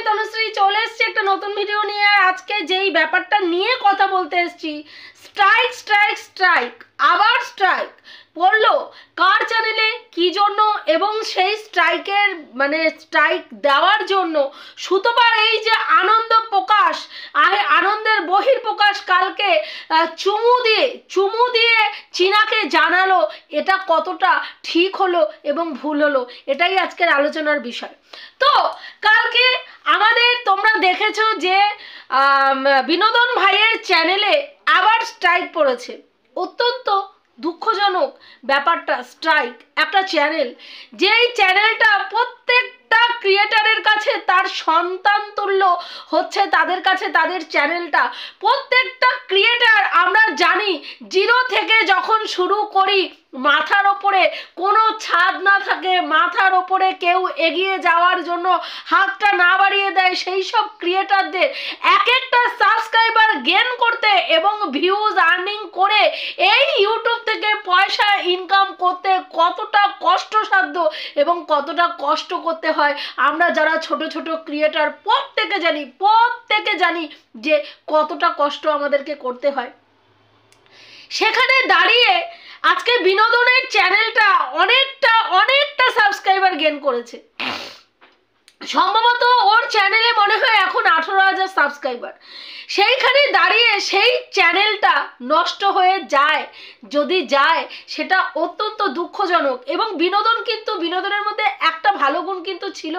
তনুশ্রী চলে এসেছি একটা নতুন ভিডিও নিয়ে। আর আজকে যেই ব্যাপারটা নিয়ে কথা বলতে এসেছি, স্ট্রাইক স্ট্রাইক স্ট্রাইক, আবার স্ট্রাইক পড়লো কার চ্যানেলে কি জন্য, এবং সেই স্ট্রাইকের স্ট্রাইক দেওয়ার জন্য সুতোবার এই যে আনন্দ প্রকাশ, আনন্দের বহিঃপ্রকাশ কালকে চুমু দিয়ে চীনাকে জানালো, এটা কতটা ঠিক হলো এবং ভুল হলো, এটাই আজকের আলোচনার বিষয়। তো কালকে আমাদের তোমরা দেখেছো যে বিনোদন ভাইয়ের চ্যানেলে আবার স্ট্রাইক পড়েছে। অত্যন্ত দুঃখজনক ব্যাপারটা। স্ট্রাইক একটা চ্যানেল, যেই চ্যানেলটা প্রত্যেকটা ক্রিয়েটারের কাছে তার সন্তান তুল্য হচ্ছে, তাদের কাছে তাদের চ্যানেলটা। প্রত্যেকটা ক্রিয়েটার আমরা জানি, জিরো থেকে যখন শুরু করি, মাথার ওপরে কোনো ছাদ না থাকে, মাথার ওপরে কেউ এগিয়ে যাওয়ার জন্য হাতটা না বাড়িয়ে দেয়, সেই সব ক্রিয়েটারদের এক একটা সাবস্ক্রাইবার গেইন করতে এবং ভিউজ আর্নিং করে এই ইউটিউব থেকে পয়সা ইনকাম করতে কতটা কষ্টসাধ্য এবং কতটা কষ্ট করতে হয়, আমরা যারা ছোট ছোট ক্রিয়েটার প্রত্যেকে জানি যে কতটা কষ্ট আমাদেরকে করতে হয়। সেখানে দাঁড়িয়ে আজকে বিনোদনের চ্যানেলটা অনেকটা সাবস্ক্রাইবার গেইন করেছে। সম্ভবত ওর চ্যানেলে মনে হয় এখন 18,000 সাবস্ক্রাইবার। সেইখানে দাঁড়িয়ে সেই চ্যানেলটা নষ্ট হয়ে যায়, যদি যায়, সেটা অত্যন্ত দুঃখজনক। এবং বিনোদনের মধ্যে একটা ভালো গুণ কিন্তু ছিল,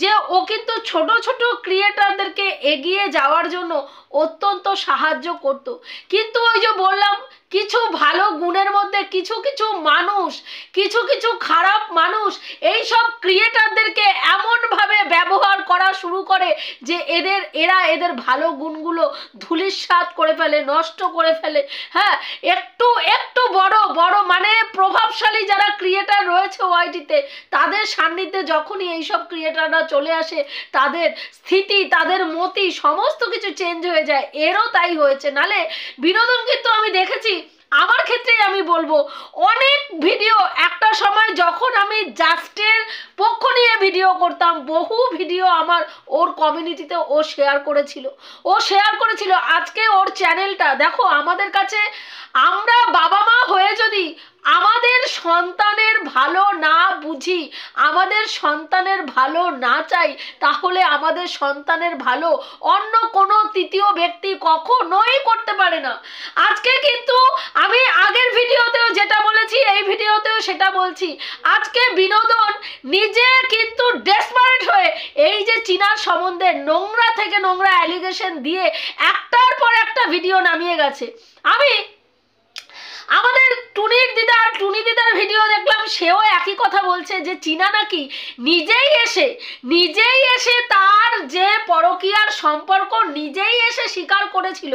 যে ও কিন্তু ছোট ছোট ক্রিয়েটারদেরকে এগিয়ে যাওয়ার জন্য অত্যন্ত সাহায্য করত। কিন্তু ওই যে বললাম, কিছু ভালো গুণের মধ্যে কিছু খারাপ মানুষ এই সব ক্রিয়েটারদেরকে এমনভাবে ব্যবহার করা শুরু করে যে এদের ভালো গুণগুলো ধূলিসাৎ করে ফেলে, নষ্ট করে ফেলে। হ্যাঁ, একটু বড় প্রভাবশালী যারা ক্রিয়েটার রয়েছে ওয়াইটিতে, তাদের সান্নিধ্যে যখনই এইসব ক্রিয়েটাররা চলে আসে, তাদের স্থিতি, তাদের মতি সমস্ত কিছু চেঞ্জ হয়ে যায়। এরও তাই হয়েছে। নালে বিনোদন কিন্তু আমি দেখেছি, আমার ক্ষেত্রেই আমি বলবো, অনেক ভিডিও একটা সময় যখন আমি জাস্টের পক্ষ নিয়ে ভিডিও করতাম, বহু ভিডিও আমার ওর কমিউনিটিতে ও শেয়ার করেছিল। আজকে ওর চ্যানেলটা দেখো, আমাদের কাছে, আমরা বাবা মা হয়ে যদি আমাদের সন্তানের ভালো না বুঝি, আমাদের সন্তানের ভালো না চাই, তাহলে আমাদের সন্তানের ভালো অন্য কোনো তৃতীয় ব্যক্তি কখনোই করতে পারে না। আজকে কিন্তু আমি আগের ভিডিওতেও যেটা বলেছি, এই ভিডিওতেও সেটা বলছি, আজকে বিনোদন নিজে কিন্তু ডেসপারেট হয়ে এই যে চীনার সম্বন্ধে নোংরা থেকে নোংরা অ্যালিগেশন দিয়ে একটার পর একটা ভিডিও নামিয়ে গেছে। আমি আমাদের টুনি দিদার ভিডিও দেখলাম, সেও একই কথা বলছে যে চীনা নাকি নিজেই এসে তার যে পরকীয়ার সম্পর্ক নিজেই এসে স্বীকার করেছিল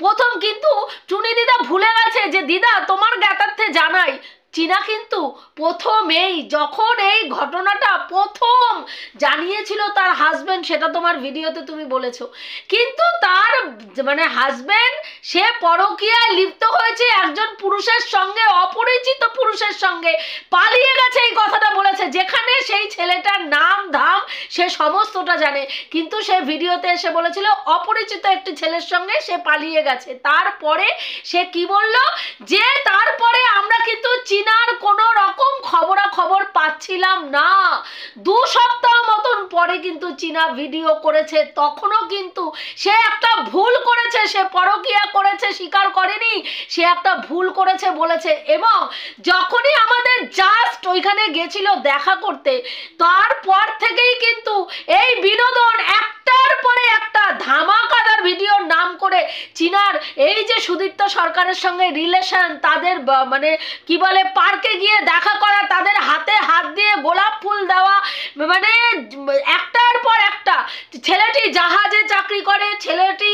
প্রথম। কিন্তু টুনি দিদা ভুলে গেছে যে, দিদা তোমার জ্ঞাতার্থে জানাই, চীনা কিন্তু প্রথমেই যখন এই ঘটনাটা প্রথম জানিয়েছিল তার হাজবেন্ড, সেটা তোমার ভিডিওতে তুমি বলেছো, কিন্তু তার হাজবেন্ড সে পরকীয়ায় লিপ্ত হয়েছে একজন পুরুষের সঙ্গে, অপরিচিত পুরুষের সঙ্গে, পালিয়ে গেছে, এই কথাটা বলেছে। যেখানে সেই ছেলেটার নাম ধাম সে সমস্তটা জানে, কিন্তু সে ভিডিওতে এসে বলেছিল অপরিচিত একটি ছেলের সঙ্গে সে পালিয়ে গেছে। তারপরে সে কি বলল, যে তারপরে আমরা কিন্তু চীনার কোনো রকম খবরাখবর পাচ্ছিলাম না। 2 সপ্তাহ মতন পরে কিন্তু চীনা ভিডিও করেছে, তখনও কিন্তু সে একটা ভুল করেছে, সে পরকীয়া করেছে, স্বীকার করেনি, সে একটা ভুল করেছে বলেছে। এবং যখনই আমাদের জাস্ট ওইখানে গেছিল দেখা করতে, তারপর থেকেই কিন্তু এই বিনোদন একটার পরে একটা ধামাকাদার ভিডিওর নাম করে চীনার এই যে সুদীপ্ত সরকারের সঙ্গে রিলেশন, তাদের কি বলে পার্কে গিয়ে দেখা করা, তাদের হাতে হাত দিয়ে গোলাপ ফুল দেওয়া, একটার পর একটা, ছেলেটি জাহাজে চাকরি করে, ছেলেটি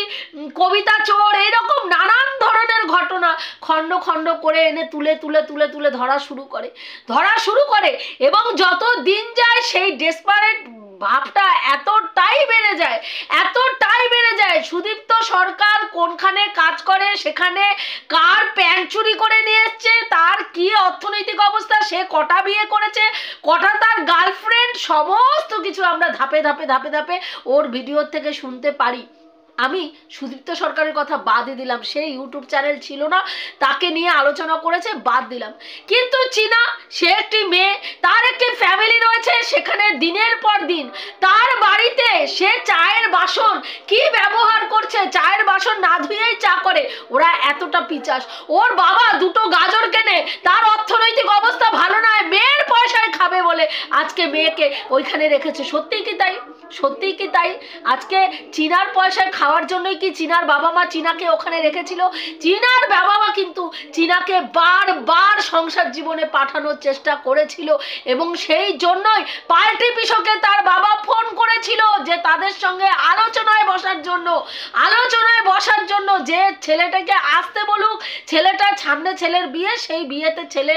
কবিতা চোর, এইরকম নানান ধরনের ঘটনা খণ্ড খণ্ড করে এনে তুলে ধরা শুরু করে। এবং যত দিন যায় সেই ডেসপারেট ভাবটা এতটাই বেড়ে যায় দেয় সুদীপ্ত সরকার কোনখানে কাজ করে, সেখানে কার প্যান্ট চুরি করে নিয়ে এসছে, তার কি অর্থনৈতিক অবস্থা, সে কটা বিয়ে করেছে, কটা তার গার্লফ্রেন্ড, সমস্ত কিছু আমরা ধাপে ধাপে ধাপে ধাপে ওর ভিডিও থেকে শুনতে পারি। আমি সুদীপ্ত সরকারের কথা বাদই দিলাম, সেই ইউটিউব চ্যানেল ছিল না, তাকে নিয়ে আলোচনা করেছে, বাদ দিলাম। কিন্তু চীনা, সে একটি মেয়ে, তার একটি ফ্যামিলি রয়েছে, সেখানে দিনের পর দিন তার বাড়িতে সে চায়ের বাসন কি ব্যবহার করছে, চায়ের বাসন না ধুয়েই চা করে, ওরা এতটা পিচাস। ওর বাবা দুটো গাজর কেনে, তার অর্থনৈতিক অবস্থা ভালো নয়, মেয়ের পয়সায় খাবে বলে আজকে মেয়েকে ওইখানে রেখেছে। সত্যিই কি তাই? সত্যিই কি তাই? আজকে চীনার পয়সায় খাওয়ার জন্যই কি চীনার বাবা মা চীনাকে ওখানে রেখেছিল? চীনার বাবা মা কিন্তু চীনাকে বারবার সংসার জীবনে পাঠানোর চেষ্টা করেছিল, এবং সেই জন্যই পাল্টি পিছকে তার বাবা ফোন করেছিল যে তাদের সঙ্গে আলোচনায় বসার জন্য যে ছেলেটাকে আসতে বলুক, ছেলেটা সামনে ছেলের বিয়ে, সেই বিয়েতে ছেলে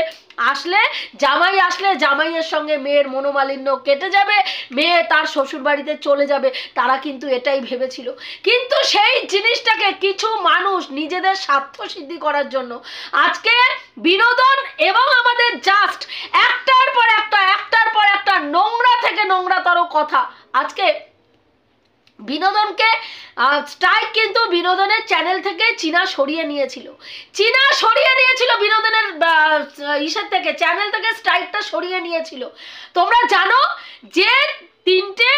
আসলে, জামাই আসলে জামাইয়ের সঙ্গে মেয়ের মনোমালিন্য কেটে যাবে, মেয়ে তার শ্বশুর বাড়িতে চলে যাবে, তারা কিন্তু এটাই ভেবেছিল। কিন্তু সেই জিনিসটাকে কিছু মানুষ নিজেদের স্বার্থ সিদ্ধি করার জন্য আজকে বিনোদন এবং আমাদের জাস্ট একটার পর একটা নোংরা থেকে নোংরাতর কথা, আজকে বিনোদনকে স্ট্রাইক কিন্তু বিনোদনের চ্যানেল থেকে চীনা সরিয়ে নিয়েছিল, বিনোদনের ইসের থেকে, চ্যানেল থেকে স্ট্রাইকটা সরিয়ে নিয়েছিল। তোমরা জানো যে তিনটে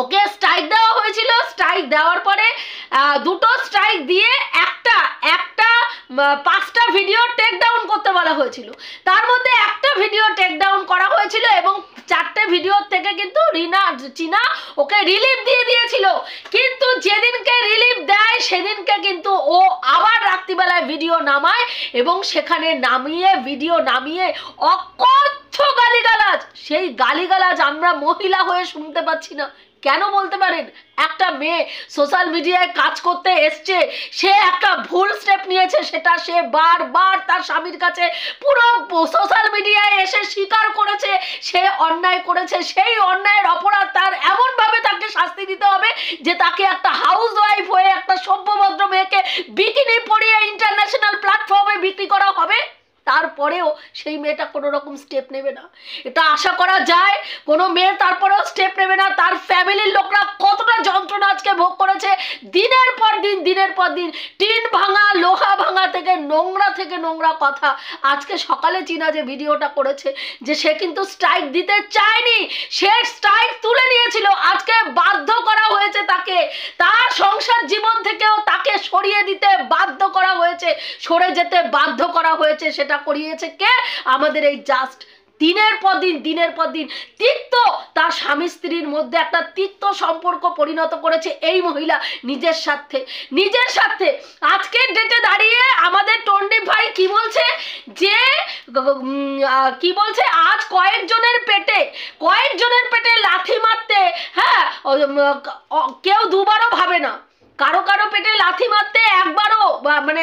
ওকে স্ট্রাইক দেওয়া হয়েছিল, স্ট্রাইক দেওয়ার পরে দুটো স্ট্রাইক দিয়ে একটা 5টা ভিডিও টেক ডাউন করতে বলা হয়েছিল, তার মধ্যে একটা ভিডিও টেক ডাউন করা হয়েছিল, এবং 4টে ভিডিওর থেকে কিন্তু চীনা ওকে রিলিফ দিয়ে দিয়েছিল। কিন্তু যেদিনকে রিলিফ দেয় সেদিনকে কিন্তু ও আবার রাত্রিবেলায় ভিডিও নামায়, এবং সেখানে ভিডিও নামিয়ে অকথ্য গালিগালাজ, সেই গালিগালাজ আমরা মহিলা হয়ে শুনতে পাচ্ছি না। কেন বলতে পারেন? একটা মেয়ে সোশ্যাল মিডিয়ায় কাজ করতে এসছে, সে একটা ভুল স্টেপ নিয়েছে, সেটা সে বারবার তার স্বামীর কাছে পুরো সোশ্যাল মিডিয়ায় এসে স্বীকার করেছে, সে অন্যায় করেছে, সেই অন্যায়ের অপরাধ তার এমনভাবে তাকে শাস্তি দিতে হবে যে তাকে একটা হাউস ওয়াইফ হয়ে একটা সভ্যভদ্র মেয়েকে বিকিনি পরিয়ে ইন্টারন্যাশনাল প্ল্যাটফর্মে বিক্রি করা হবে। তারপরেও সেই মেয়েটা কোনো রকম স্টেপ নেবে না, এটা আশা করা যায়। কোনো মেয়ে তারপরেও স্টেপ নেবে না। তার ফ্যামিলির লোকরা কতটা যন্ত্রণা আজকে ভোগ করেছে, দিনের পর দিন টিন ভাঙা, লোহা ভাঙা থেকে নোংরা কথা। আজকে সকালে চীনা যে ভিডিওটা করেছে, যে সে কিন্তু স্ট্রাইক দিতে চায়নি, সে স্ট্রাইক তুলে নিয়েছিল, আজকে বাধ্য করা হয়েছে তাকে, তার সংসার জীবন থেকেও তাকে সরিয়ে দিতে বাধ্য করা হয়েছে, সরে যেতে বাধ্য করা হয়েছে। সেটা করিয়েছে কে? আমাদের এই জাস্ট দিনের পর দিন তিক্ত, তার স্বামী স্ত্রীর মধ্যে একটা তিক্ত সম্পর্ক পরিণত করেছে এই মহিলা নিজের স্বার্থে। আজকের ডেটে দাঁড়িয়ে আমাদের টন্ডিপ ভাই কি বলছে, যে কি বলছে, আজ কয়েকজনের পেটে লাথি মারতে, হ্যাঁ, কেউ দুবারও ভাবে না। কারো পেটে লাথি মারতে একবারও, মানে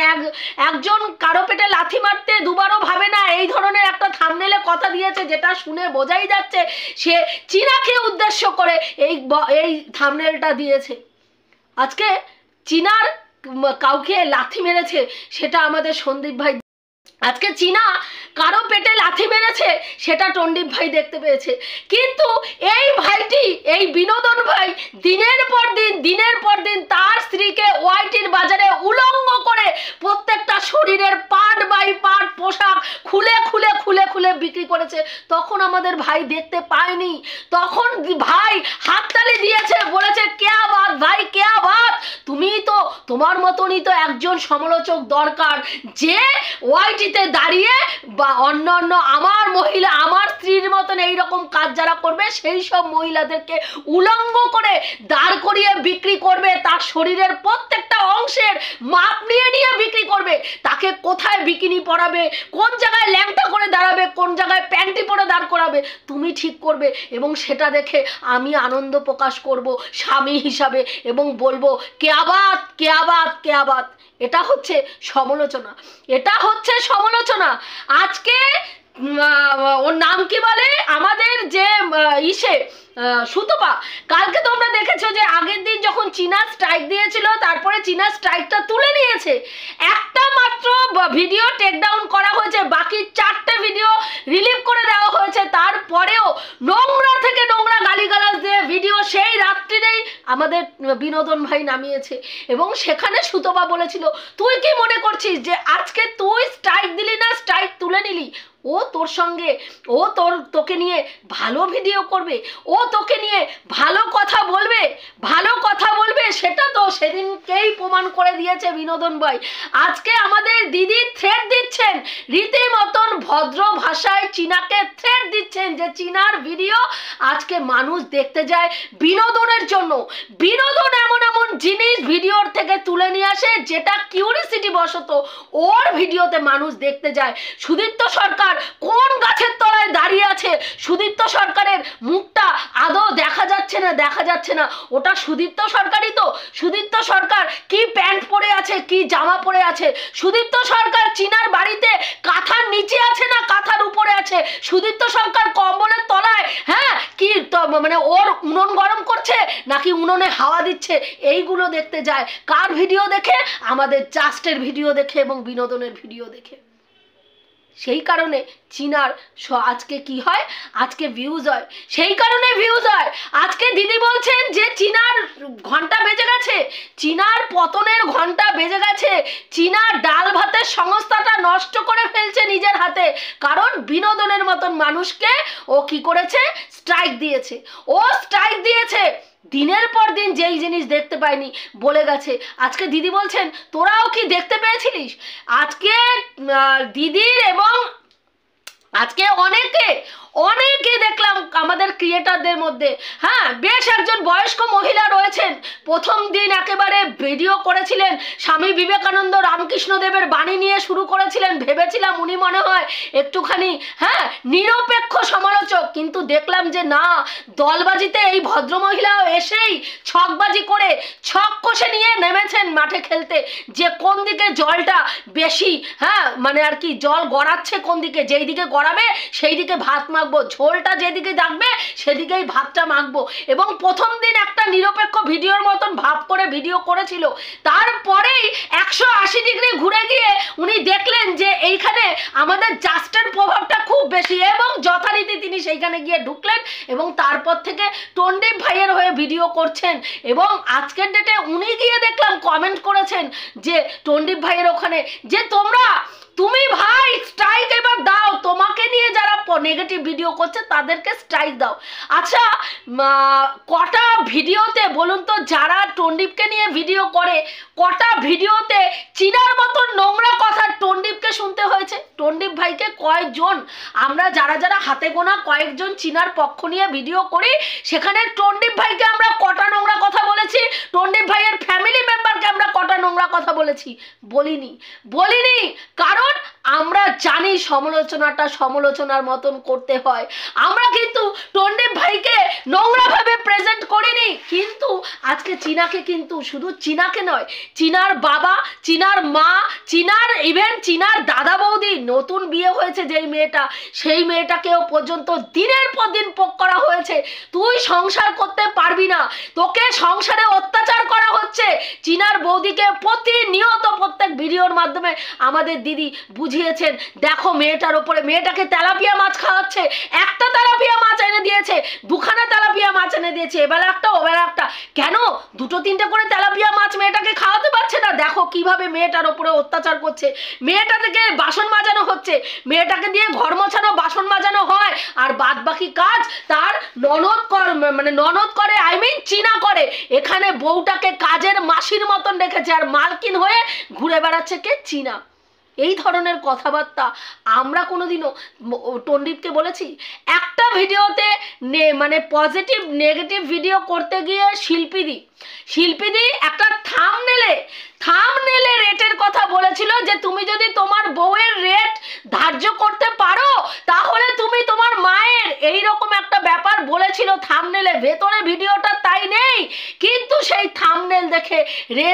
একজন কারো পেটে লাথি মারতে দুবারও ভাবে না, এই ধরনের একটা থাম্বনেলে কথা দিয়েছে, যেটা শুনে বোঝাই যাচ্ছে সে চীনাকে উদ্দেশ্য করে এই থাম্বনেলটা দিয়েছে। আজকে চীনার কাউকে লাথি মেরেছে, সেটা আমাদের সন্দীপ ভাই, আজকে চীনা কারো পেটে লাথি মেরেছে, সেটা টন্ডিপ ভাই দেখতে পেয়েছে। কিন্তু এই ভাইটি, এই বিনোদন ভাই দিনের পর দিন তার স্ত্রীকে ওয়াইটির বাজারে উলঙ্গ করে প্রত্যেকটা শরীরের পার্ট বাই পার্ট পোশাক খুলে বিক্রি করেছে। তখন আমাদের ভাই দেখতে পায়নি, তখন ভাই হাততালি দিয়েছে, বলেছে কেয়া বাত ভাই, কেয়া বাত, তোমার মতনই তো একজন সমালোচক দরকার, যে ওয়াইটিতে দাঁড়িয়ে বা অন্য আমার স্ত্রীর মতন এইরকম কাজ যারা করবে সেই সব মহিলাদেরকে উলঙ্গ করে দাঁড় করিয়ে বিক্রি করবে, তার শরীরের প্রত্যেকটা অংশের মাপ নিয়ে বিক্রি করবে, তাকে কোথায় বিকিনি পরাবে, কোন জায়গায় ল্যাংটা করে দাঁড়াবে, কোন জায়গায় প্যান্টি পরে দাঁড় করাবে, তুমি ঠিক করবে। এবং সেটা দেখে আমি আনন্দ প্রকাশ করব স্বামী হিসাবে, এবং বলবো কেয়া বাত। এটা হচ্ছে সমালোচনা। আজকে ওর নাম কি বলে আমাদের যে ইসে সুতপা, কালকে তোমরা দেখেছো যে আগের দিন যখন চীনা স্ট্রাইক দিয়েছিল তারপরে চীনা স্ট্রাইকটা তুলে নিয়েছে, একটা মাত্র ভিডিও টেকডাউন করা হয়েছে, বাকি 4টে ভিডিও রিলিভ করে দেওয়া হয়েছে, তারপরেও নোংরা থেকে নোংরা গালিগালাজ দিয়ে ভিডিও সেই রাত্রিরেই আমাদের বিনোদন ভাই নামিয়েছে। এবং সেখানে সুতপা বলেছিল তুই কি মনে করছিস যে আজকে তুই স্ট্রাইক দিলি না স্ট্রাইক তুলে নিলি, ও তোর সঙ্গে ও তোকে নিয়ে ভালো ভিডিও করবে, ও তোকে নিয়ে ভালো কথা বলবে, ভালো কথা বলবে, সেটা তো সেদিনকেই প্রমাণ করে দিয়েছে বিনোদন ভাই। আজকে আমাদের দিদি থ্রেট দিচ্ছেন, রীতিমতন ভদ্র ভাষায় চীনাকে থ্রেট দিচ্ছেন যে চীনার ভিডিও আজকে মানুষ দেখতে যায় বিনোদনের জন্য। বিনোদন এমন এমন জিনিস ভিডিওর থেকে তুলে নিয়ে আসে যেটা কিউরিসিটি বশত ওর ভিডিওতে মানুষ দেখতে যায়। সুদীপ্ত সরকার কোন গাছের তলায় দাঁড়িয়ে আছে, সুদীপ্ত সরকারের মুখটা আদৌ দেখা যাচ্ছে না, ওটা সুদীপ্ত সরকারই তো। সুদীপ্ত সরকার কি প্যান্ট পরে আছে, কি জামা পরে আছে, সুদীপ্ত সরকার চীনার বাড়িতে কাঁথার নিচে আছে না কাঁথার উপরে আছে, সুদীপ্ত সরকার কম্বলের তলায় হ্যাঁ কি মানে ওর উনুন গরম করছে নাকি উনুনে হাওয়া দিচ্ছে, এইগুলো দেখতে যায় কার ভিডিও দেখে? আমাদের জাস্টের ভিডিও দেখে এবং বিনোদনের ভিডিও দেখে। সেই কারণে চীনার আজকে কি হয়, আজকে ভিউজ হয়, সেই কারণে ভিউজ হয়। আজকে দিদি বলছেন যে চীনার ঘন্টা বেজে গেছে, চীনার পতনের ঘন্টা বেজে গেছে, চীনার ডাল ভাতের সংস্থাটা নষ্ট করে ফেলছে নিজের হাতে, কারণ বিনোদনের মতন মানুষকে ও কি করেছে, স্ট্রাইক দিয়েছে। ও স্ট্রাইক দিয়েছে, দিনের পর দিন যেই জিনিস দেখতে পাইনি বলে গেছে। আজকে দিদি বলছেন তোরাও কি দেখতে পেয়েছিলিস? আজকে দিদির এবং আজকে অনেকে দেখলাম আমাদের ক্রিয়েটারদের মধ্যে, হ্যাঁ বেশ একজন বয়স্ক মহিলা রয়েছেন, প্রথম দিন একেবারে ভিডিও করেছিলেন, স্বামী বিবেকানন্দ রামকৃষ্ণদেবের বাণী নিয়ে শুরু করেছিলেন, ভেবেছিলাম উনি মনে হয় একটুখানি হ্যাঁ নিরপেক্ষ সমালোচক, কিন্তু দেখলাম যে না, দলবাজিতে এই ভদ্রমহিলাও এসেই ছকবাজি করে ছক কষে নিয়ে নেমেছেন মাঠে খেলতে, যে কোন দিকে জলটা বেশি হ্যাঁ মানে আর কি জল গড়াচ্ছে কোন দিকে, যেই দিকে গড়াবে সেই দিকে ভাত মাখবো, ঝোলটা যেদিকে থাকবে সেদিকেই ভাতটা মাখবো। এবং প্রথম দিন একটা নিরপেক্ষ ভিডিওর মতন ভাব করে ভিডিও করেছিল, তারপরেই 180 ডিগ্রি ঘুরে গিয়ে উনি দেখলেন যে এইখানে আমাদের জাস্টের প্রভাবটা খুব বেশি এবং যথারীতি তিনি সেইখানে গিয়ে ঢুকলেন এবং তারপর থেকে টন্ডিপ ভাইয়ের হয়ে ভিডিও করছেন। এবং আজকের ডেটে উনি গিয়ে দেখলাম কমেন্ট করেছেন যে টন্ডিপ ভাইয়ের ওখানে যে তুমি ভাই স্ট্রাইক এবার দাও, তোমাকে নিয়ে যারা নেগেটিভ ভিডিও করছে তাদেরকে স্ট্রাইক দাও। আচ্ছা কটা ভিডিওতে বলুন তো, যারা টন্ডিপকে নিয়ে ভিডিও করে কটা ভিডিওতে চীনার মতন নোংরা কথা টন্ডিপকে শুনতে হয়েছে? টন্ডিপ ভাইকে কয়েকজন, আমরা যারা হাতে গোনা কয়েকজন চীনার পক্ষ নিয়ে ভিডিও করি, সেখানে টন্ডিপ ভাইকে আমরা কটা নোংরা কথা বলেছি, টন্ডিপ ভাইয়ের ফ্যামিলি মেম্বারকে আমরা কটা নোংরা কথা বলেছি? বলিনি, কারণ আমরা জানি সমালোচনাটা সমালোচনার মতন করতে হয়। আমরা কিন্তু টন্ডিপ ভাইকে নোংরা ভাবে প্রেজেন্ট করিনি, কিন্তু আজকে চীনাকে, কিন্তু শুধু চীনাকে নয়, চীনার বাবা, চীনার মা, চীনার ইভেন চীনার দাদা বৌদি, নতুন বিয়ে হয়েছে যেই মেয়েটা, সেই মেয়েটাকেও পর্যন্ত দিনের পর দিন পোক করা হয়েছে, তুই সংসার করতে পারবি না, তোকে সংসারে অত্যাচার করা হচ্ছে। চীনার বৌদিকে প্রতিনিয়ত প্রত্যেক ভিডিওর মাধ্যমে আমাদের দিদি বুঝিয়েছেন, দেখো মেয়েটার ওপরে, মেয়েটাকে তেলাপিয়া মাছ খাওয়াচ্ছে, একটা তেলাপিয়া মাছ এনে দিয়েছে, দুখানা তেলাপিয়া মাছ এনে দিয়েছে, এবেলা একটা ওবেলা একটা, কেন 2-3টে করে তেলাপিয়া মাছ মেয়েটাকে খাওয়াতে পারছে না? দেখো কিভাবে মেয়েটার ওপরে অত্যাচার করছে, মেয়েটা থেকে বাসন মাজানো হচ্ছে, মেয়েটাকে দিয়ে ঘর মোছানো বাসন মাজানো হয়, আর বাদ বাকি কাজ তার ননদ করে আই মিন চীনা করে। এখানে বউটাকে কাজের মাসির মতন রেখেছে আর মালকিন হয়ে ঘুরে বেড়াচ্ছে কে? চীনা। এই ধরনের কথাবার্তা আমরা কোনোদিনও টন্ডিপকে বলেছি? একটা ভিডিওতে মানে পজিটিভ নেগেটিভ ভিডিও করতে গিয়ে শিল্পীদি একটা থাম্বনেলে রেটের কথা বলেছিল যে তুমি যদি তোমার বউয়ের রেট ধার্য করতে পারো তাহলে তুমি তোমার মায়ের, এইরকম একটা ব্যাপার বলেছিল থাম্বনেলে। ভেতরে ভিডিওটা তাই নেই, কিন্তু সেই থাম্বনেল দেখে রে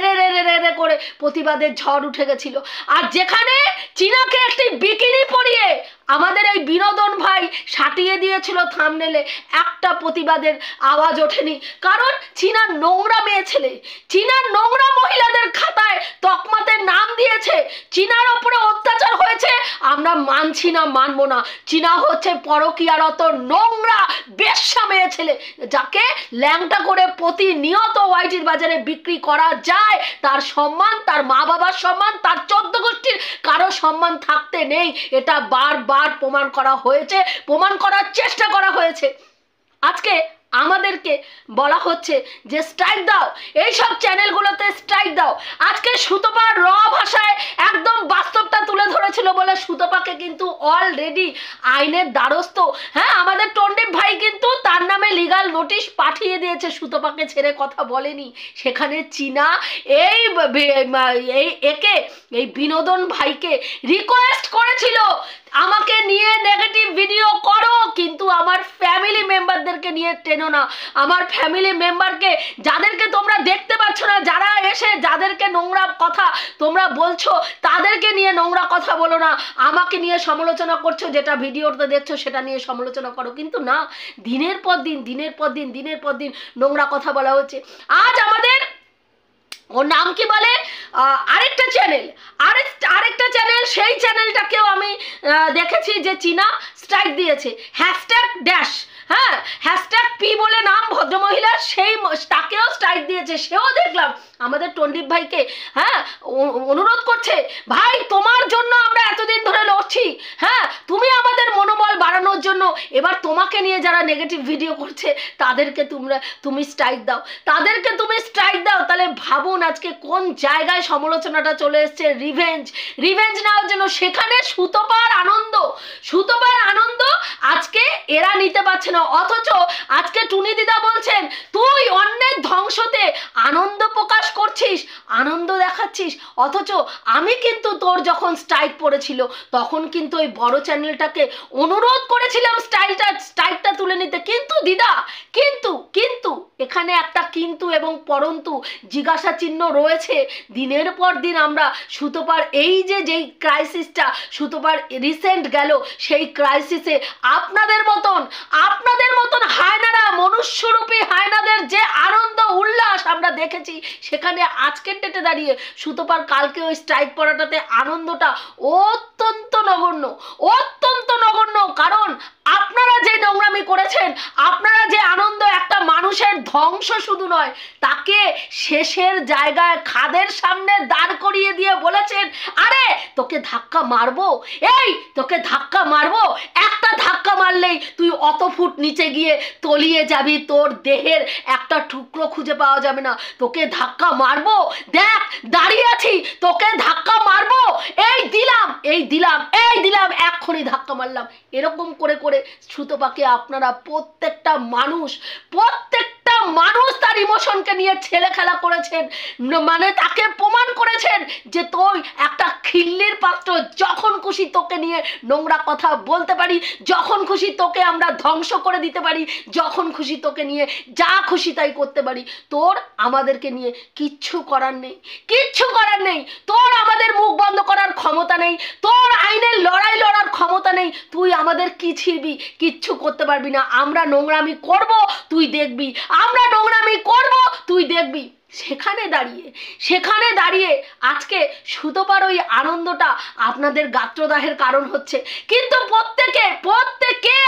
করে প্রতিবাদের ঝড় উঠে গেছিল। আর যেখানে চীনাকে একটি বিকিনি পরিয়ে আমাদের এই বিনোদন ভাই সাটিয়ে দিয়েছিল থাম্বনেলে, একটা প্রতিবাদের আওয়াজ ওঠেনি। কারণ চীনা নোংরা মেয়ে ছেলে, চীনা নোংরা মহিলাদের খাতায় তকমাতে নাম দিয়েছে, চীনার ওপরে অত্যাচার হয়েছে, আমরা মানছি না, মানবো না। চীনা হচ্ছে পরকীয়ারত নোংরা বেশ্যা মেয়ে ছেলে, যাকে ল্যাংটা করে প্রতিনিয়ত ওয়াইটির বাজারে বিক্রি করা যায়। তার সম্মান, তার মা বাবার সম্মান, তার 14 গোষ্ঠীর কারো সম্মান থাকতে নেই। এটা বারবার প্রমাণ করা হয়েছে, প্রমাণ করার চেষ্টা করা হয়েছে। আজকে আমাদেরকে বলা হচ্ছে যে স্ট্রাইক দাও, এইসব চ্যানেলগুলোতে স্ট্রাইক দাও। আজকে সুতপা র ভাষায় একদম বাস্তবটা তুলে ধরেছিল বলে সুতপাকে কিন্তু অলরেডি আইনের দ্বারস্থ, হ্যাঁ, আমাদের টন্ডিপ ভাই কিন্তু তার নামে লিগাল নোটিশ পাঠিয়ে দিয়েছে। সুতপাকে ছেড়ে কথা বলেনি। সেখানে চীনা এই বিনোদন ভাইকে রিকোয়েস্ট করেছিল আমাকে নিয়ে নেগেটিভ ভিডিও করো, কিন্তু আমার ফ্যামিলি মেম্বারদেরকে নিয়ে টেনো না। আমার ফ্যামিলি মেম্বারকে, যাদেরকে তোমরা দেখতে পাচ্ছ না, যারা এসে যাদেরকে নোংরা কথা তোমরা বলছো, তাদেরকে নিয়ে নোংরা কথা বলো না। আমাকে নিয়ে সমালোচনা করছো, যেটা ভিডিওতে দেখছো সেটা নিয়ে সমালোচনা করো। কিন্তু না, দিনের পর দিন নোংরা কথা বলা হচ্ছে। আজ আমাদের ওর নাম কি বলে, আরেকটা চ্যানেল, সেই চ্যানেলটাকেও আমি দেখেছি যে চীনা স্ট্রাইক দিয়েছে, #ড্যাশ, হ্যাঁ, #পি বলে নাম ভদ্রমহিলার, সেই তাকেও স্ট্রাইক দিয়েছে। সেও দেখলাম আমাদের টন্ডিপ ভাইকে, হ্যাঁ, অনুরোধ করছে, ভাই তোমার জন্য আমরা এতদিন ধরে লড়ছি, হ্যাঁ, তুমি আমাদের মনোবল বাড়ানোর জন্য এবার তোমাকে নিয়ে যারা নেগেটিভ ভিডিও করছে তাদেরকে তুমি স্ট্রাইক দাও, তাহলে ভাবুন আজকে কোন জায়গায় সমালোচনাটা চলে এসছে। রিভেঞ্জ নেওয়ার জন্য। সেখানে সুতপার আনন্দ আজকে এরা নিতে পারছে না। অথচ আজকে টুনি দিদা বলছেন, তুই অন্যের ধ্বংসতে আনন্দ প্রকাশ করছিস, আনন্দ দেখাচ্ছিস। অথচ আমি কিন্তু তোর যখন স্ট্রাইক পড়েছিল তখন কিন্তু ওই বড় চ্যানেলটাকে অনুরোধ করেছিলাম স্ট্রাইকটা তুলে নিতে। কিন্তু দিদা, কিন্তু এখানে একটা কিন্তু এবং পরন্তু জিজ্ঞাসা চিহ্ন রয়েছে। দিনের পর দিন আমরা সুতপার যেই ক্রাইসিসটা সুতপার রিসেন্ট গেল, সেই ক্রাইসিসে আপনাদের মতন হায়নারা, মনুষ্যরূপী হায়নাদের যে আনন্দ উল্লাস আমরা দেখেছি, সেখানে আজকের ডেটে দাঁড়িয়ে সুতপার কালকে ওই স্ট্রাইক পড়াটাতে আনন্দটা অত্যন্ত নগণ্য। কারণ আপনারা যে নোংরামি করেছেন, আপনারা যে আনন্দ, একটা মানুষের ধ্বংস শুধু নয়, তাকে শেষের জায়গায় খাদের সামনে দাঁড় করিয়ে দিয়ে বলেছেন, আরে তোকে ধাক্কা মারবো, একটা ধাক্কা মারলেই তুই অত ফুট নিচে গিয়ে তলিয়ে যাবি, তোর দেহের একটা টুকরো খুঁজে পাওয়া যাবে না, তোকে ধাক্কা মারবো, দেখ দাঁড়িয়ে আছি, তোকে ধাক্কা মারবো, এই দিলাম এক্ষুনি ধাক্কা মারলাম। এরকম করে করে সুতপাকে আপনারা প্রত্যেকটা মানুষ তার ইমোশনকে নিয়ে ছেলে খেলা করেছেন, মানে তাকে প্রমাণ করেছেন যে তুই একটা খিল্লির পাত্র, যখন খুশি তোকে নিয়ে নোংরা কথা বলতে পারি, যখন খুশি তোকে আমরা ধ্বংস করে দিতে পারি, যখন খুশি তোকে নিয়ে যা খুশি তাই করতে পারি। তোর আমাদেরকে নিয়ে কিচ্ছু করার নেই, তোর আমাদের মুখ বন্ধ করার ক্ষমতা নেই, তোর আইনের লড়াই লড়ার ক্ষমতা নেই, তুই আমাদের কি ছিড়বি, কিচ্ছু করতে পারবি না। আমরা নোংরামি করব, তুই দেখবি, সেখানে দাঁড়িয়ে আজকে সুতপার ওই আনন্দটা আপনাদের গাত্রদাহের কারণ হচ্ছে। কিন্তু প্রত্যেকে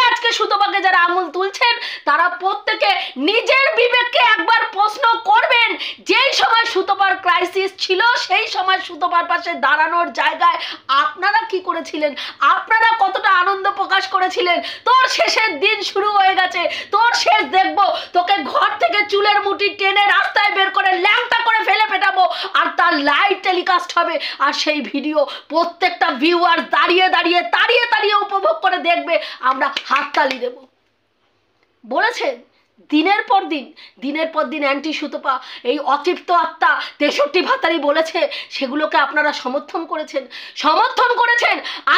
আজকে সুতপাকে যারা আঙুল তুলছেন, তারা প্রত্যেকে নিজের বিবেককে একবার প্রশ্ন করবেন, যেই সময় সুতপার ক্রাইসিস ছিল, সেই সময় সুতপার পাশে দাঁড়ানোর জায়গায় আপনারা কি করেছিলেন, আপনারা কতটা আনন্দ প্রকাশ করেছিলেন। তোর শেষের দিন শুরু হয়ে গেছে, তোর শেষ দেখবো, তোকে ঘর থেকে চুলের মুঠি টেনে রাস্তায় বের করে ল্যাংটা করে ফেলে পেটাবো, আর তার লাইভ টেলিকাস্ট হবে, আর সেই ভিডিও প্রত্যেকটা ভিউয়ার দাঁড়িয়ে উপভোগ করে দেখবে, আমরা হাততালি দেব। বলেছেন দিনের পর দিন অ্যান্টি সুতপা, এই অতৃপ্ত আত্মা 63 ভাতারি বলেছে, সেগুলোকে আপনারা সমর্থন করেছেন।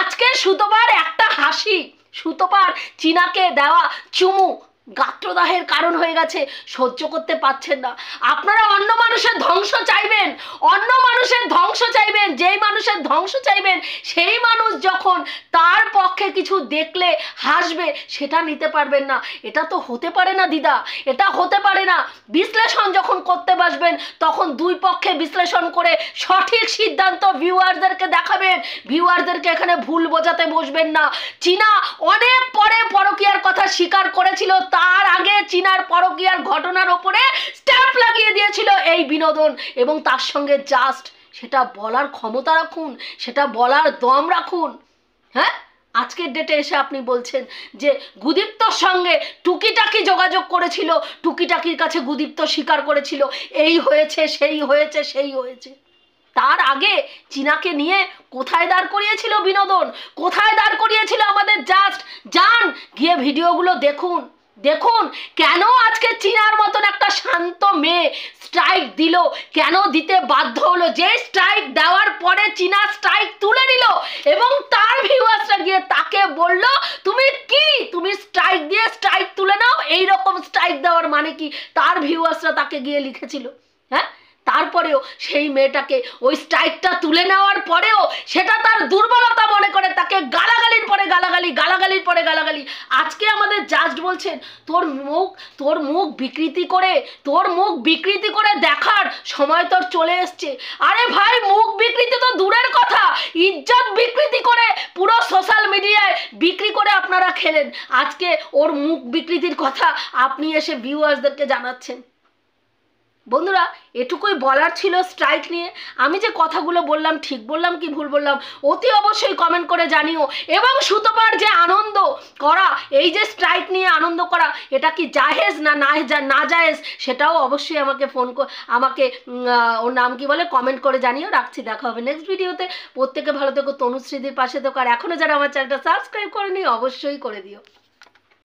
আজকে সুতপার একটা হাসি, সুতপার চীনাকে দেওয়া চুমু, গাত্রদাহের কারণ হয়ে গেছে, সহ্য করতে পারছেন না। আপনারা অন্য মানুষের ধ্বংস চাইবেন, অন্য মানুষের ধ্বংস চাইবেন, যেই মানুষের ধ্বংস চাইবেন সেই মানুষ যখন তার পক্ষে কিছু দেখলে হাসবে, সেটা নিতে পারবেন না। এটা তো হতে পারে না দিদা, এটা হতে পারে না। বিশ্লেষণ যখন করতে বসবেন তখন দুই পক্ষে বিশ্লেষণ করে সঠিক সিদ্ধান্ত ভিউয়ারদেরকে দেখাবেন, ভিউয়ারদেরকে এখানে ভুল বোঝাতে বসবেন না। চীনা অনেক পরে পরকীয়ার কথা স্বীকার করেছিল, তার আগে চীনার পরকীয়ার ঘটনার ওপরে স্ট্যাম্প লাগিয়ে দিয়েছিল এই বিনোদন, এবং তার সঙ্গে জাস্ট সেটা বলার ক্ষমতা রাখুন, সেটা বলার দম রাখুন। হ্যাঁ, আজকের ডেটে এসে আপনি বলছেন যে গুদীপ্তর সঙ্গে টুকিটাকি যোগাযোগ করেছিল, টুকিটাকির কাছে গুদীপ্ত স্বীকার করেছিল এই হয়েছে সেই হয়েছে সেই হয়েছে। তার আগে চীনাকে নিয়ে কোথায় দাঁড় করিয়েছিল বিনোদন, কোথায় দাঁড় করিয়েছিল আমাদের জাস্ট। যান গিয়ে ভিডিওগুলো দেখুন, দেখুন কেন আজকে চীনার মতন একটা শান্ত মেয়ে স্ট্রাইক দিল, কেন দিতে বাধ্য হলো। যে স্ট্রাইক দেওয়ার পরে চীনা স্ট্রাইক তুলে নিল এবং তার ভিউয়ার্সরা গিয়ে তাকে বলল তুমি স্ট্রাইক দিয়ে স্ট্রাইক তুলে নাও, এইরকম স্ট্রাইক দেওয়ার মানে কি। তার ভিউয়ার্সরা তাকে গিয়ে লিখেছিল। হ্যাঁ, তারপরেও সেই মেয়েটাকে ওই স্ট্রাইকটা তুলে নেওয়ার পরেও সেটা তার দুর্বলতা মনে করে তাকে গালাগালির পরে গালাগালি, গালাগালির পরে গালাগালি। আজকে আমাদের জাস্ট বলছেন তোর মুখ বিকৃতি করে দেখার সময় তোর চলে এসছে। আরে ভাই, মুখ বিকৃতি তো দূরের কথা, ইজ্জত বিকৃতি করে পুরো সোশ্যাল মিডিয়ায় বিক্রি করে আপনারা খেলেন। আজকে ওর মুখ বিকৃতির কথা আপনি এসে ভিউয়ার্সদেরকে জানাচ্ছেন। বন্ধুরা, এটুকুই বলার ছিল স্ট্রাইক নিয়ে। আমি যে কথাগুলো বললাম ঠিক বললাম কি ভুল বললাম অতি অবশ্যই কমেন্ট করে জানিও। এবং সুতপার যে আনন্দ করা, এই যে স্ট্রাইক নিয়ে আনন্দ করা, এটা কি জায়েজ না জায়েজ, সেটাও অবশ্যই আমাকে ওর নাম কি বলে কমেন্ট করে জানিও। রাখছি, দেখা হবে নেক্সট ভিডিওতে। প্রত্যেকে ভালো থেকো, তনুশ্রীদির পাশে থেকো। আর এখনও যারা আমার চ্যানেলটা সাবস্ক্রাইব করেনি অবশ্যই করে দিও।